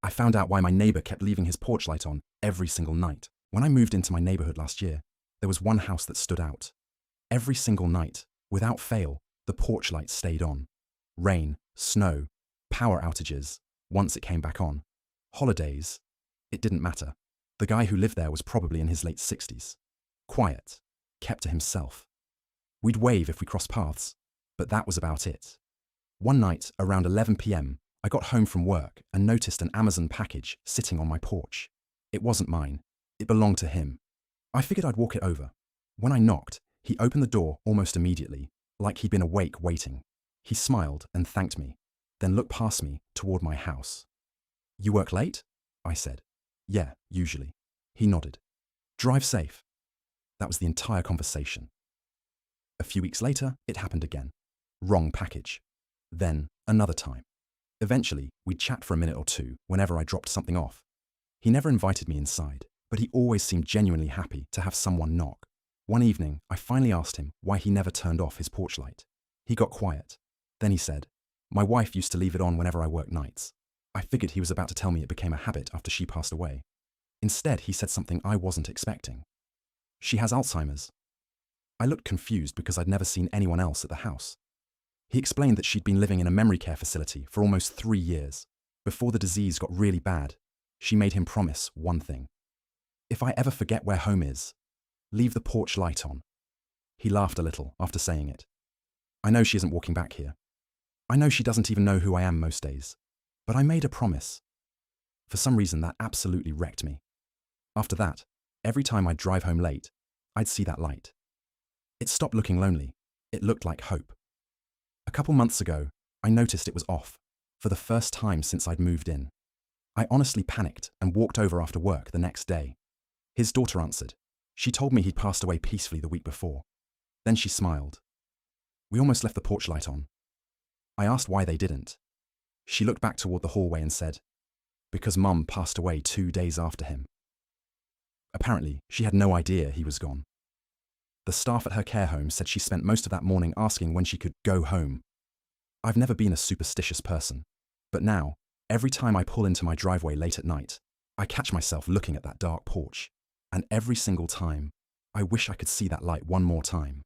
I found out why my neighbor kept leaving his porch light on every single night. When I moved into my neighborhood last year, there was one house that stood out. Every single night, without fail, the porch light stayed on. Rain, snow, power outages, once it came back on. Holidays, it didn't matter. The guy who lived there was probably in his late 60s. Quiet, kept to himself. We'd wave if we crossed paths, but that was about it. One night, around 11 p.m., I got home from work and noticed an Amazon package sitting on my porch. It wasn't mine. It belonged to him. I figured I'd walk it over. When I knocked, he opened the door almost immediately, like he'd been awake waiting. He smiled and thanked me, then looked past me toward my house. "You work late?" I said. "Yeah, usually." He nodded. "Drive safe." That was the entire conversation. A few weeks later, it happened again. Wrong package. Then, another time. Eventually, we'd chat for a minute or two whenever I dropped something off. He never invited me inside, but he always seemed genuinely happy to have someone knock. One evening, I finally asked him why he never turned off his porch light. He got quiet. Then he said, "My wife used to leave it on whenever I worked nights." I figured he was about to tell me it became a habit after she passed away. Instead, he said something I wasn't expecting. "She has Alzheimer's." I looked confused because I'd never seen anyone else at the house. He explained that she'd been living in a memory care facility for almost 3 years. Before the disease got really bad, she made him promise one thing. "If I ever forget where home is, leave the porch light on." He laughed a little after saying it. I know she isn't walking back here. I know she doesn't even know who I am most days. But I made a promise. For some reason, that absolutely wrecked me. After that, every time I'd drive home late, I'd see that light. It stopped looking lonely. It looked like hope. A couple months ago, I noticed it was off, for the first time since I'd moved in. I honestly panicked and walked over after work the next day. His daughter answered. She told me he'd passed away peacefully the week before. Then she smiled. We almost left the porch light on. I asked why they didn't. She looked back toward the hallway and said, "Because Mum passed away 2 days after him." Apparently, she had no idea he was gone. The staff at her care home said she spent most of that morning asking when she could go home. I've never been a superstitious person, but now, every time I pull into my driveway late at night, I catch myself looking at that dark porch, and every single time, I wish I could see that light one more time.